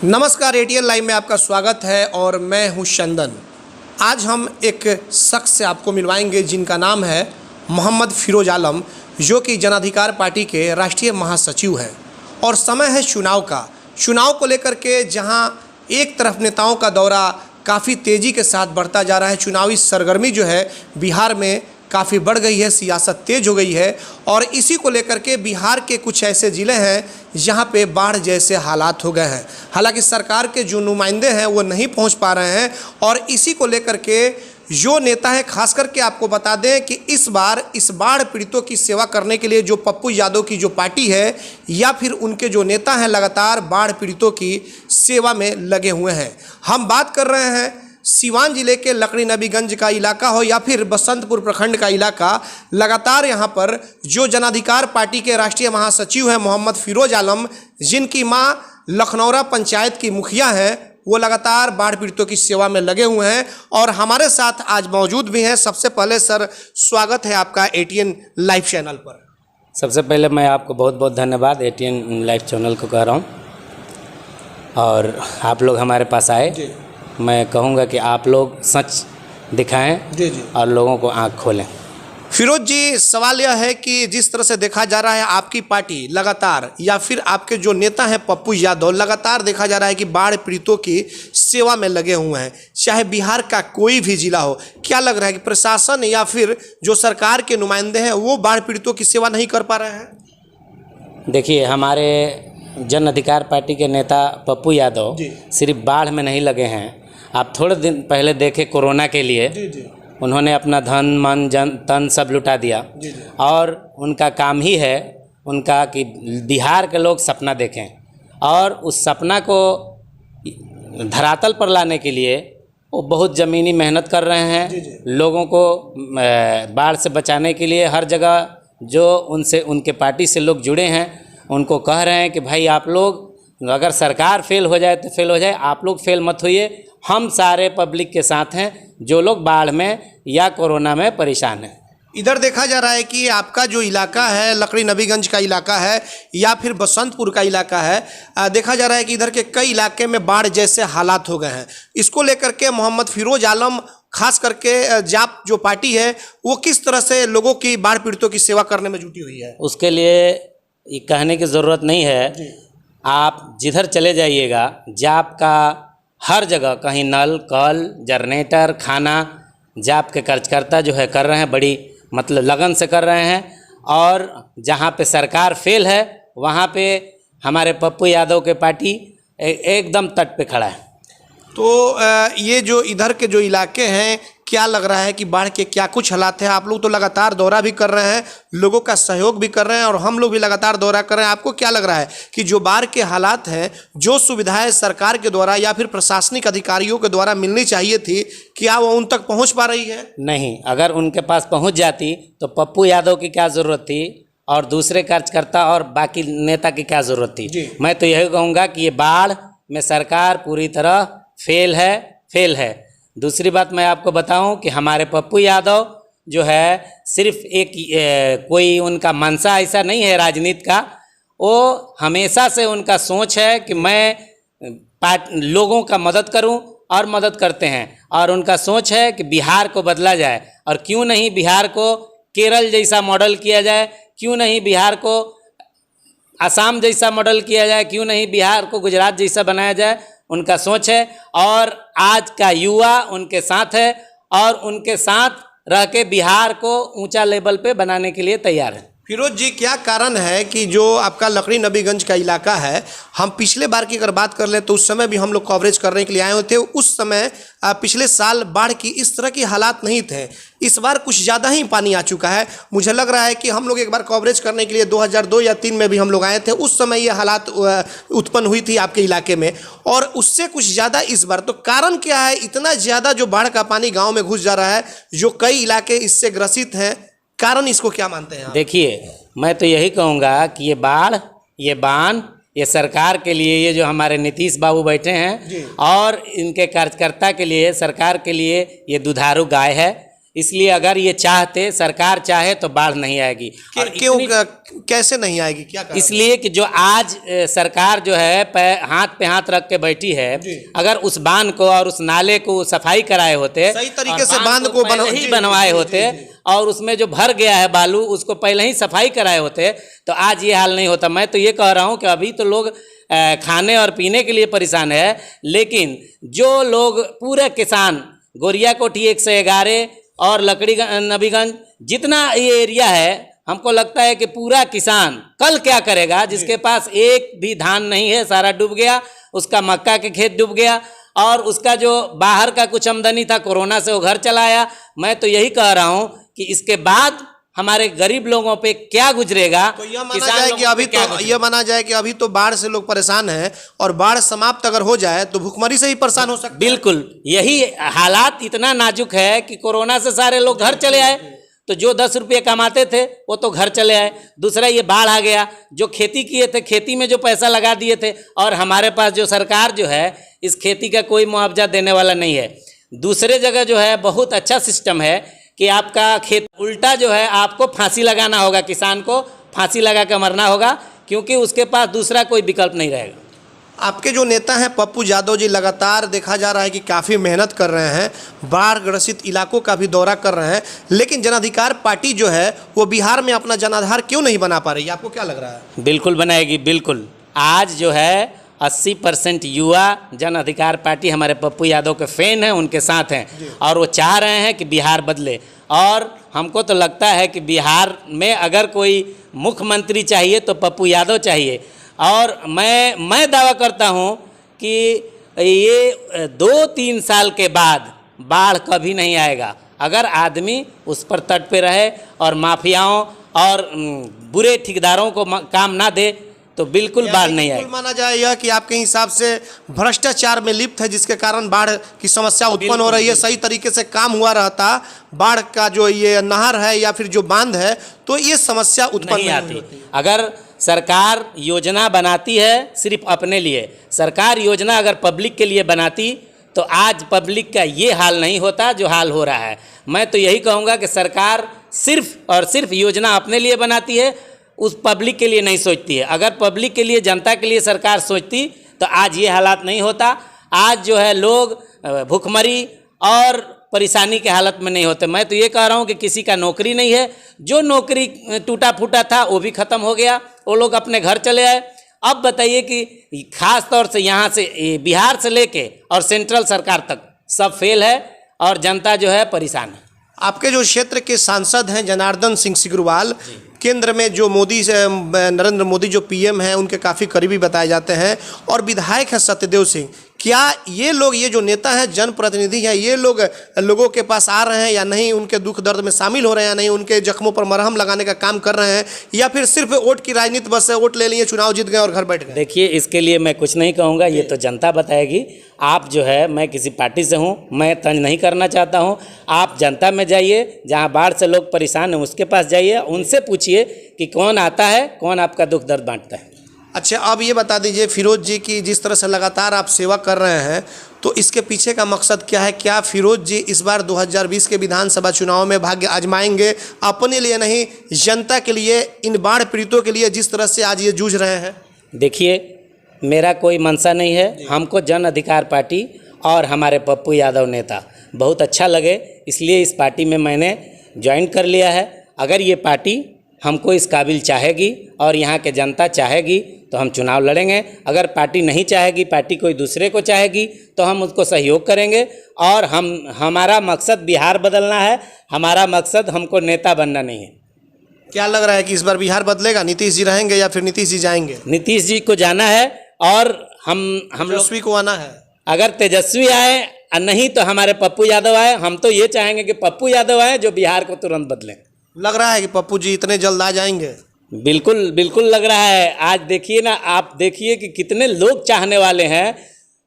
नमस्कार, ATN live में आपका स्वागत है और मैं हूं चंदन। आज हम एक शख्स से आपको मिलवाएंगे जिनका नाम है मोहम्मद फिरोज आलम, जो कि जन अधिकार पार्टी के राष्ट्रीय महासचिव हैं। और समय है चुनाव का। चुनाव को लेकर के जहां एक तरफ नेताओं का दौरा काफ़ी तेज़ी के साथ बढ़ता जा रहा है, चुनावी सरगर्मी जो है बिहार में काफ़ी बढ़ गई है, सियासत तेज हो गई है। और इसी को लेकर के बिहार के कुछ ऐसे ज़िले हैं जहां पे बाढ़ जैसे हालात हो गए हैं। हालांकि सरकार के जो नुमाइंदे हैं वो नहीं पहुंच पा रहे हैं। और इसी को लेकर के जो नेता हैं, खास करके आपको बता दें कि इस बार इस बाढ़ पीड़ितों की सेवा करने के लिए जो पप्पू यादव की जो पार्टी है या फिर उनके जो नेता हैं, लगातार बाढ़ पीड़ितों की सेवा में लगे हुए हैं। हम बात कर रहे हैं सीवान जिले के लकड़ी नबीगंज का इलाका हो या फिर बसंतपुर प्रखंड का इलाका। लगातार यहाँ पर जो जन अधिकार पार्टी के राष्ट्रीय महासचिव हैं मोहम्मद फिरोज आलम, जिनकी मां लखनौरा पंचायत की मुखिया हैं, वो लगातार बाढ़ पीड़ितों की सेवा में लगे हुए हैं और हमारे साथ आज मौजूद भी हैं। सबसे पहले सर, स्वागत है आपका एटीएन लाइव चैनल पर। सबसे पहले मैं आपको बहुत बहुत धन्यवाद एटीएन लाइव चैनल को कह रहा हूँ, और आप लोग हमारे पास आए जी। मैं कहूँगा कि आप लोग सच दिखाएं जी जी। और लोगों को आँख खोलें। फिरोज जी, सवाल यह है कि जिस तरह से देखा जा रहा है आपकी पार्टी लगातार या फिर आपके जो नेता हैं पप्पू यादव, लगातार देखा जा रहा है कि बाढ़ पीड़ितों की सेवा में लगे हुए हैं, चाहे बिहार का कोई भी जिला हो। क्या लग रहा है कि प्रशासन या फिर जो सरकार के नुमाइंदे हैं वो बाढ़ पीड़ितों की सेवा नहीं कर पा रहे हैं? देखिए, हमारे जन अधिकार पार्टी के नेता पप्पू यादव सिर्फ बाढ़ में नहीं लगे हैं। आप थोड़े दिन पहले देखे कोरोना के लिए उन्होंने अपना धन मन जन तन सब लुटा दिया। और उनका काम ही है उनका कि बिहार के लोग सपना देखें और उस सपना को धरातल पर लाने के लिए वो बहुत ज़मीनी मेहनत कर रहे हैं। लोगों को बाढ़ से बचाने के लिए हर जगह जो उनसे उनके पार्टी से लोग जुड़े हैं उनको कह रहे हैं कि भाई आप लोग अगर सरकार फेल हो जाए तो फेल हो जाए, आप लोग फेल मत होइए, हम सारे पब्लिक के साथ हैं जो लोग बाढ़ में या कोरोना में परेशान हैं। इधर देखा जा रहा है कि आपका जो इलाका है लकड़ी नबीगंज का इलाका है या फिर बसंतपुर का इलाका है, देखा जा रहा है कि इधर के कई इलाके में बाढ़ जैसे हालात हो गए हैं। इसको लेकर के मोहम्मद फिरोज आलम, खास करके जाप जो पार्टी है, वो किस तरह से लोगों की बाढ़ पीड़ितों की सेवा करने में जुटी हुई है? उसके लिए ये कहने की ज़रूरत नहीं है। आप जिधर चले जाइएगा, जाप का हर जगह कहीं नल कल जनरेटर खाना जाप के कार्यकर्ता जो है कर रहे हैं, बड़ी मतलब लगन से कर रहे हैं। और जहाँ पे सरकार फेल है वहाँ पे हमारे पप्पू यादव के पार्टी एकदम तट पे खड़ा है। तो ये जो इधर के जो इलाके हैं, क्या लग रहा है कि बाढ़ के क्या कुछ हालात हैं? आप लोग तो लगातार दौरा भी कर रहे हैं, लोगों का सहयोग भी कर रहे हैं और हम लोग भी लगातार दौरा कर रहे हैं। आपको क्या लग रहा है कि जो बाढ़ के हालात हैं, जो सुविधाएं सरकार के द्वारा या फिर प्रशासनिक अधिकारियों के द्वारा मिलनी चाहिए थी, क्या वो उन तक पहुँच पा रही है? नहीं, अगर उनके पास पहुँच जाती तो पप्पू यादव की क्या ज़रूरत थी और दूसरे कार्यकर्ता और बाकी नेता की क्या ज़रूरत थी? मैं तो यही कहूँगा कि ये बाढ़ में सरकार पूरी तरह फेल है। दूसरी बात मैं आपको बताऊं कि हमारे पप्पू यादव जो है सिर्फ एक कोई उनका मंशा ऐसा नहीं है राजनीति का। वो हमेशा से उनका सोच है कि मैं लोगों का मदद करूं और मदद करते हैं। और उनका सोच है कि बिहार को बदला जाए, और क्यों नहीं बिहार को केरल जैसा मॉडल किया जाए, क्यों नहीं बिहार को असम जैसा मॉडल किया जाए, क्यों नहीं बिहार को गुजरात जैसा बनाया जाए। उनका सोच है और आज का युवा उनके साथ है और उनके साथ रह के बिहार को ऊंचा लेवल पे बनाने के लिए तैयार है। फिरोज जी, क्या कारण है कि जो आपका लकड़ी नबीगंज का इलाका है, हम पिछले बार की अगर बात कर लें तो उस समय भी हम लोग कवरेज करने के लिए आए हुए थे। उस समय पिछले साल बाढ़ की इस तरह की हालात नहीं थे। इस बार कुछ ज़्यादा ही पानी आ चुका है। मुझे लग रहा है कि हम लोग एक बार कवरेज करने के लिए 2002 या 2003 में भी हम लोग आए थे, उस समय ये हालात उत्पन्न हुई थी आपके इलाके में, और उससे कुछ ज़्यादा इस बार। तो कारण क्या है इतना ज़्यादा जो बाढ़ का पानी गाँव में घुस जा रहा है, जो कई इलाके इससे ग्रसित हैं? कारण इसको क्या मानते हैं? देखिए, मैं तो यही कहूँगा कि ये बाढ़, ये बान, ये सरकार के लिए, ये जो हमारे नीतीश बाबू बैठे हैं और इनके कार्यकर्ता के लिए, सरकार के लिए ये दुधारू गाय है। इसलिए अगर ये चाहते, सरकार चाहे तो बाढ़ नहीं आएगी। और क्यों कैसे नहीं आएगी, क्या कारण? इसलिए कि जो आज सरकार जो है हाथ पे हाथ रख के बैठी है, अगर उस बांध को और उस नाले को सफाई कराए होते, सही तरीके से बांध को बनवाए होते और उसमें जो भर गया है बालू उसको पहले ही सफाई कराए होते तो आज ये हाल नहीं होता। मैं तो ये कह रहा हूँ कि अभी तो लोग खाने और पीने के लिए परेशान है, लेकिन जो लोग पूरे किसान गोरिया कोठी 111 और लकड़ी नबीगंज जितना ये एरिया है, हमको लगता है कि पूरा किसान कल क्या करेगा, जिसके पास एक भी धान नहीं है, सारा डूब गया, उसका मक्का के खेत डूब गया और उसका जो बाहर का कुछ आमदनी था कोरोना से वो घर चला आया। मैं तो यही कह रहा हूँ कि इसके बाद हमारे गरीब लोगों पे क्या गुजरेगा। तो यह माना जाए कि अभी तो यह माना जाए कि अभी तो बाढ़ से लोग परेशान हैं और बाढ़ समाप्त अगर हो जाए तो भुखमरी से ही परेशान हो सकते। बिल्कुल, यही हालात इतना नाजुक है कि कोरोना से सारे लोग घर चले आए, तो जो 10 रुपये कमाते थे वो तो घर चले आए। दूसरा ये बाढ़ आ गया, जो खेती किए थे खेती में जो पैसा लगा दिए थे, और हमारे पास जो सरकार जो है इस खेती का कोई मुआवजा देने वाला नहीं है। दूसरे जगह जो है बहुत अच्छा सिस्टम है कि आपका खेत उल्टा जो है आपको फांसी लगाना होगा, किसान को फांसी लगा कर मरना होगा, क्योंकि उसके पास दूसरा कोई विकल्प नहीं रहेगा। आपके जो नेता हैं पप्पू यादव जी लगातार देखा जा रहा है कि काफ़ी मेहनत कर रहे हैं, बाढ़ ग्रसित इलाकों का भी दौरा कर रहे हैं, लेकिन जन अधिकार पार्टी जो है वो बिहार में अपना जनाधार क्यों नहीं बना पा रही है, आपको क्या लग रहा है? बिल्कुल बनाएगी, बिल्कुल। आज जो है 80% युवा जन अधिकार पार्टी हमारे पप्पू यादव के फैन हैं, उनके साथ हैं और वो चाह रहे हैं कि बिहार बदले। और हमको तो लगता है कि बिहार में अगर कोई मुख्यमंत्री चाहिए तो पप्पू यादव चाहिए। और मैं दावा करता हूं कि ये 2-3 साल के बाद बाढ़ कभी नहीं आएगा, अगर आदमी उस पर तट पे रहे और माफियाओं और बुरे ठेकेदारों को काम ना दे तो बिल्कुल बाढ़ नहीं आएगी। माना जाए यह कि आपके हिसाब से भ्रष्टाचार में लिप्त है, जिसके कारण बाढ़ की समस्या उत्पन्न हो रही है। सही तरीके से काम हुआ रहता, बाढ़ का जो ये नहर है या फिर जो बांध है, तो ये समस्या उत्पन्न नहीं आती। अगर सरकार योजना बनाती है सिर्फ अपने लिए, सरकार योजना अगर पब्लिक के लिए बनाती तो आज पब्लिक का ये हाल नहीं होता जो हाल हो रहा है। मैं तो यही कहूँगा कि सरकार सिर्फ और सिर्फ योजना अपने लिए बनाती है, उस पब्लिक के लिए नहीं सोचती है। अगर पब्लिक के लिए, जनता के लिए सरकार सोचती तो आज ये हालात नहीं होता। आज जो है लोग भूखमरी और परेशानी के हालत में नहीं होते। मैं तो ये कह रहा हूँ कि किसी का नौकरी नहीं है, जो नौकरी टूटा फूटा था वो भी ख़त्म हो गया, वो लोग अपने घर चले आए। अब बताइए कि खास तौर से यहाँ से बिहार से लेके और सेंट्रल सरकार तक सब फेल है और जनता जो है परेशान है। आपके जो क्षेत्र के सांसद हैं जनार्दन सिंह सिग्रीवाल, केंद्र में जो मोदी से नरेंद्र मोदी जो पीएम हैं उनके काफ़ी करीबी बताए जाते हैं, और विधायक हैं सत्यदेव सिंह, क्या ये लोग, ये जो नेता हैं जनप्रतिनिधि हैं, ये लोग लोगों के पास आ रहे हैं या नहीं, उनके दुख दर्द में शामिल हो रहे हैं या नहीं, उनके जख्मों पर मरहम लगाने का काम कर रहे हैं, या फिर सिर्फ वोट की राजनीति, बस वोट ले लिए, चुनाव जीत गए और घर बैठ गए? देखिए, इसके लिए मैं कुछ नहीं कहूँगा, ये तो जनता बताएगी। आप जो है, मैं किसी पार्टी से हूँ, मैं तंज नहीं करना चाहता हूँ। आप जनता में जाइए, जहाँ बाढ़ से लोग परेशान हैं उसके पास जाइए, उनसे पूछिए कि कौन आता है, कौन आपका दुख दर्द बांटता है। अच्छा, अब ये बता दीजिए फिरोज जी की जिस तरह से लगातार आप सेवा कर रहे हैं, तो इसके पीछे का मकसद क्या है? क्या फिरोज जी इस बार 2020 के विधानसभा चुनाव में भाग्य आजमाएंगे, अपने लिए नहीं जनता के लिए, इन बाढ़ पीड़ितों के लिए जिस तरह से आज ये जूझ रहे हैं? देखिए, मेरा कोई मंशा नहीं है, हमको जन अधिकार पार्टी और हमारे पप्पू यादव नेता बहुत अच्छा लगे, इसलिए इस पार्टी में मैंने ज्वाइन कर लिया है। अगर ये पार्टी हमको इस काबिल चाहेगी और यहाँ के जनता चाहेगी तो हम चुनाव लड़ेंगे। अगर पार्टी नहीं चाहेगी, पार्टी कोई दूसरे को चाहेगी तो हम उसको सहयोग करेंगे। और हमारा मकसद बिहार बदलना है, हमारा मकसद हमको नेता बनना नहीं है। क्या लग रहा है कि इस बार बिहार बदलेगा? नीतीश जी रहेंगे या फिर नीतीश जी जाएंगे? नीतीश जी को जाना है और हम तेजस्वी को आना है। अगर तेजस्वी आए और नहीं तो हमारे पप्पू यादव आए। हम तो ये चाहेंगे कि पप्पू यादव आए जो बिहार को तुरंत बदलें। लग रहा है कि पप्पू जी इतने जल्द आ जाएंगे? बिल्कुल बिल्कुल लग रहा है। आज देखिए ना, आप देखिए कि कितने लोग चाहने वाले हैं,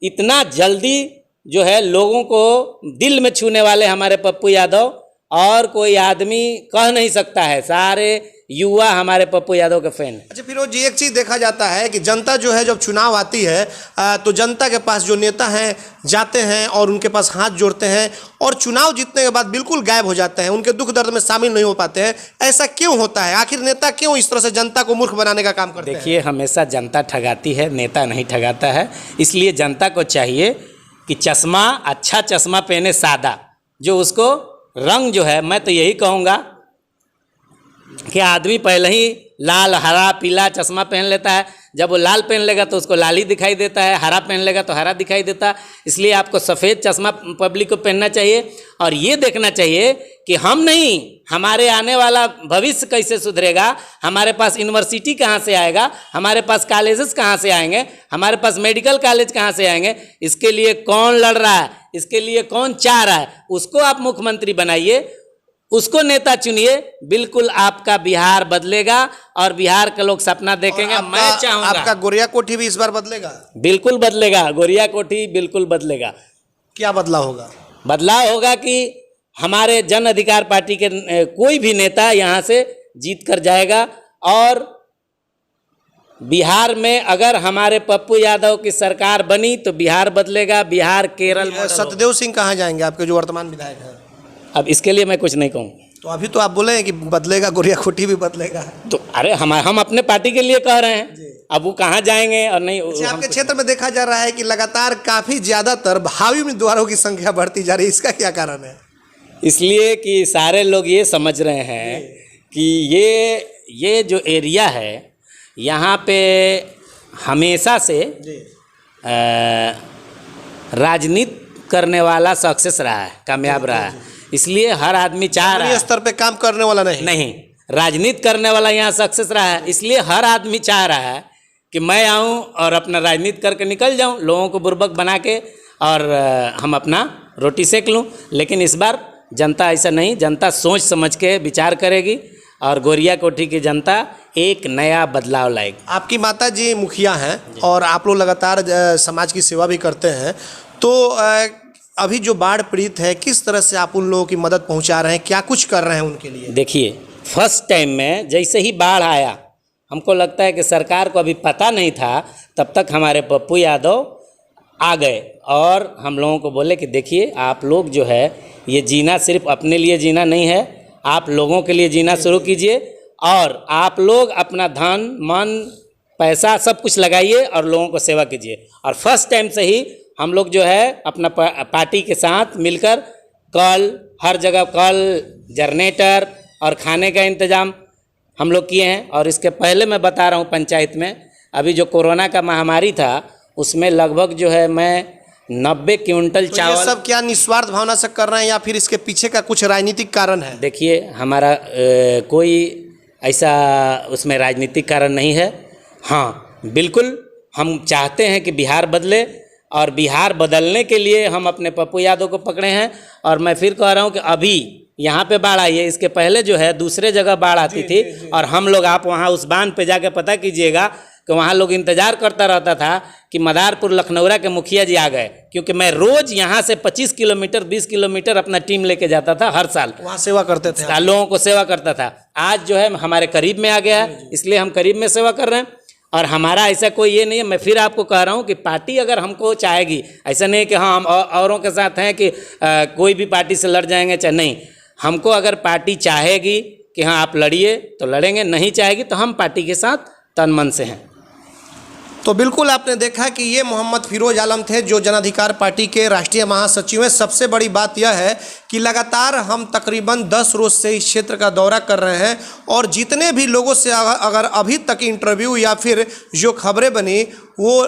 इतना जल्दी जो है लोगों को दिल में छूने वाले हमारे पप्पू यादव और कोई आदमी कह नहीं सकता है, सारे युवा हमारे पप्पू यादव के फैन। अच्छा फिरोज जी, एक चीज़ देखा जाता है कि जनता जो है जब चुनाव आती है तो जनता के पास जो नेता हैं जाते हैं और उनके पास हाथ जोड़ते हैं और चुनाव जीतने के बाद बिल्कुल गायब हो जाते हैं, उनके दुख दर्द में शामिल नहीं हो पाते हैं। ऐसा क्यों होता है? आखिर नेता क्यों इस तरह से जनता को मूर्ख बनाने का काम करते हैं? देखिए, हमेशा जनता ठगाती है, नेता नहीं ठगाता है। इसलिए जनता को चाहिए कि चश्मा, अच्छा चश्मा पहने सादा, जो उसको रंग जो है, मैं तो यही कहूँगा कि आदमी पहले ही लाल, हरा, पीला चश्मा पहन लेता है। जब वो लाल पहन लेगा तो उसको लाल ही दिखाई देता है, हरा पहन लेगा तो हरा दिखाई देता है। इसलिए आपको सफ़ेद चश्मा पब्लिक को पहनना चाहिए और ये देखना चाहिए कि हम नहीं, हमारे आने वाला भविष्य कैसे सुधरेगा, हमारे पास यूनिवर्सिटी कहाँ से आएगा, हमारे पास कॉलेजेस कहाँ से आएंगे, हमारे पास मेडिकल कॉलेज कहाँ से आएंगे, इसके लिए कौन लड़ रहा है, इसके लिए कौन चाह रहा है, उसको आप मुख्यमंत्री बनाइए, उसको नेता चुनिए। बिल्कुल आपका बिहार बदलेगा और बिहार के लोग सपना देखेंगे। मैं चाहूँगा आपका गोरिया कोठी भी इस बार बदलेगा। बिल्कुल बदलेगा, गोरिया कोठी बिल्कुल बदलेगा। क्या बदलाव होगा? बदलाव होगा कि हमारे जन अधिकार पार्टी के कोई भी नेता यहाँ से जीत कर जाएगा और बिहार में अगर हमारे पप्पू यादव की सरकार बनी तो बिहार बदलेगा, बिहार केरल मॉडल होगा। सत्यदेव सिंह कहाँ जाएंगे, आपके जो वर्तमान विधायक हैं? अब इसके लिए मैं कुछ नहीं कहूँ। तो अभी तो आप बोले हैं कि बदलेगा, गोरिया कोठी भी बदलेगा। तो अरे हम अपने पार्टी के लिए कह रहे हैं, अब वो कहाँ जाएंगे और नहीं। आपके क्षेत्र में देखा जा रहा है कि लगातार काफ़ी ज़्यादातर भावी उम्मीदवारों की संख्या बढ़ती जा रही है, इसका क्या कारण है? इसलिए कि सारे लोग ये समझ रहे हैं कि ये जो एरिया है यहाँ पे हमेशा से राजनीति करने वाला सक्सेस रहा है, कामयाब रहा है। इसलिए हर आदमी चाह रहा है, स्तर पे काम करने वाला नहीं, राजनीति करने वाला यहाँ सक्सेस रहा है। इसलिए हर आदमी चाह रहा है कि मैं आऊँ और अपना राजनीति करके निकल जाऊँ, लोगों को बुर्बक बना के और हम अपना रोटी सेक लूँ। लेकिन इस बार जनता ऐसा नहीं, जनता सोच समझ के विचार करेगी और गोरिया कोठी की जनता एक नया बदलाव लाएगी। आपकी माता जी मुखिया हैं और आप लोग लगातार समाज की सेवा भी करते हैं, तो अभी जो बाढ़ पीड़ित है किस तरह से आप उन लोगों की मदद पहुंचा रहे हैं, क्या कुछ कर रहे हैं उनके लिए? देखिए, फर्स्ट टाइम में जैसे ही बाढ़ आया, हमको लगता है कि सरकार को अभी पता नहीं था, तब तक हमारे पप्पू यादव आ गए और हम लोगों को बोले कि देखिए, आप लोग जो है ये जीना सिर्फ अपने लिए जीना नहीं है, आप लोगों के लिए जीना शुरू कीजिए और आप लोग अपना धन, मन, पैसा सब कुछ लगाइए और लोगों को सेवा कीजिए। और फर्स्ट टाइम से ही हम लोग जो है अपना पार्टी के साथ मिलकर कल, हर जगह कल, जनरेटर और खाने का इंतज़ाम हम लोग किए हैं। और इसके पहले मैं बता रहा हूँ, पंचायत में अभी जो कोरोना का महामारी था उसमें लगभग जो है मैं 90 क्विंटल चावल। ये सब क्या निस्वार्थ भावना से कर रहे हैं या फिर इसके पीछे का कुछ राजनीतिक कारण है? देखिए, हमारा कोई ऐसा उसमें राजनीतिक कारण नहीं है। हाँ, बिल्कुल हम चाहते हैं कि बिहार बदले और बिहार बदलने के लिए हम अपने पप्पू यादव को पकड़े हैं। और मैं फिर कह रहा हूँ कि अभी यहाँ पे बाढ़ आई है, इसके पहले जो है दूसरे जगह बाढ़ आती थी और हम लोग, आप वहाँ उस बांध पे जाके पता कीजिएगा कि वहाँ लोग इंतज़ार करता रहता था कि मदारपुर लखनऊरा के मुखिया जी आ गए, क्योंकि मैं रोज़ यहाँ से 25 किलोमीटर 20 किलोमीटर अपना टीम लेके जाता था, हर साल वहाँ सेवा करते थे, लोगों को सेवा करता था। आज जो है हमारे करीब में आ गया है, इसलिए हम करीब में सेवा कर रहे हैं। और हमारा ऐसा कोई ये नहीं है, मैं फिर आपको कह रहा हूँ कि पार्टी अगर हमको चाहेगी, ऐसा नहीं कि हाँ हम औरों के साथ हैं कि कोई भी पार्टी से लड़ जाएंगे चाहे नहीं, हमको अगर पार्टी चाहेगी कि हाँ आप लड़िए तो लड़ेंगे, नहीं चाहेगी तो हम पार्टी के साथ तन मन से हैं। तो बिल्कुल आपने देखा कि ये मोहम्मद फिरोज आलम थे जो जन अधिकार पार्टी के राष्ट्रीय महासचिव हैं। सबसे बड़ी बात यह है कि लगातार हम तकरीबन 10 रोज से इस क्षेत्र का दौरा कर रहे हैं और जितने भी लोगों से अगर अभी तक इंटरव्यू या फिर जो खबरें बनी वो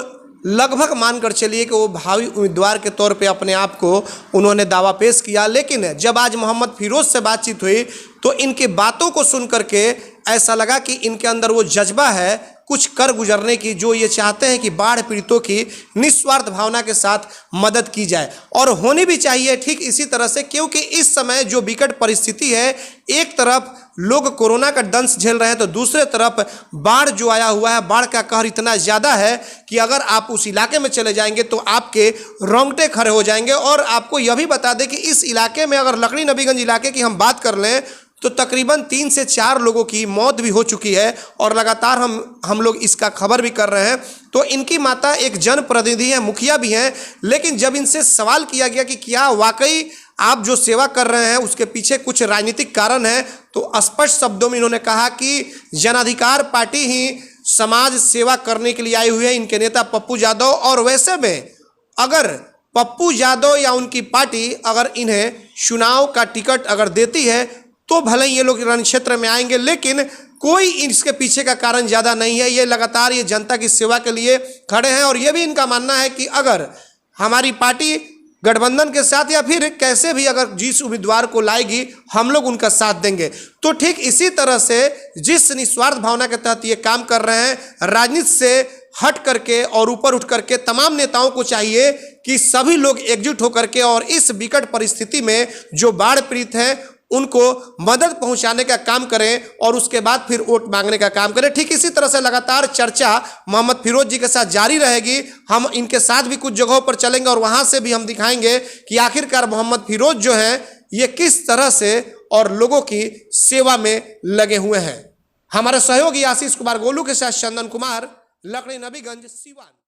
लगभग मानकर चलिए कि वो भावी उम्मीदवार के तौर पे अपने आप को उन्होंने दावा पेश किया। लेकिन जब आज मोहम्मद फिरोज से बातचीत हुई तो इनकी बातों को सुन करके ऐसा लगा कि इनके अंदर वो जज्बा है कुछ कर गुजरने की, जो ये चाहते हैं कि बाढ़ पीड़ितों की निस्वार्थ भावना के साथ मदद की जाए, और होनी भी चाहिए ठीक इसी तरह से, क्योंकि इस समय जो विकट परिस्थिति है, एक तरफ लोग कोरोना का दंश झेल रहे हैं तो दूसरे तरफ बाढ़ जो आया हुआ है, बाढ़ का कहर इतना ज़्यादा है कि अगर आप उस इलाके में चले जाएंगे तो आपके रोंगटे खड़े हो जाएंगे। और आपको यह भी बता दें कि इस इलाके में अगर लकड़ी नबीगंज इलाके की हम बात कर लें तो तकरीबन 3 से 4 लोगों की मौत भी हो चुकी है, और लगातार हम लोग इसका खबर भी कर रहे हैं। तो इनकी माता एक जनप्रतिनिधि हैं, मुखिया भी हैं, लेकिन जब इनसे सवाल किया गया कि क्या वाकई आप जो सेवा कर रहे हैं उसके पीछे कुछ राजनीतिक कारण है, तो स्पष्ट शब्दों में इन्होंने कहा कि जनाधिकार पार्टी ही समाज सेवा करने के लिए आई हुई है, इनके नेता पप्पू यादव। और वैसे में अगर पप्पू यादव या उनकी पार्टी अगर इन्हें चुनाव का टिकट अगर देती है तो भले ही ये लोग रण क्षेत्र में आएंगे, लेकिन कोई इसके पीछे का कारण ज़्यादा नहीं है। ये लगातार ये जनता की सेवा के लिए खड़े हैं, और ये भी इनका मानना है कि अगर हमारी पार्टी गठबंधन के साथ या फिर कैसे भी अगर जिस उम्मीदवार को लाएगी हम लोग उनका साथ देंगे। तो ठीक इसी तरह से जिस निस्वार्थ भावना के तहत ये काम कर रहे हैं, राजनीति से हट करके और ऊपर उठ करके तमाम नेताओं को चाहिए कि सभी लोग एकजुट होकर के और इस विकट परिस्थिति में जो बाढ़ पीड़ित हैं उनको मदद पहुंचाने का काम करें, और उसके बाद फिर वोट मांगने का काम करें। ठीक इसी तरह से लगातार चर्चा मोहम्मद फिरोज जी के साथ जारी रहेगी। हम इनके साथ भी कुछ जगहों पर चलेंगे और वहां से भी हम दिखाएंगे कि आखिरकार मोहम्मद फिरोज जो हैं ये किस तरह से और लोगों की सेवा में लगे हुए हैं। हमारे सहयोगी आशीष कुमार गोलू के साथ चंदन कुमार, लकड़ी नबीगंज, सीवान।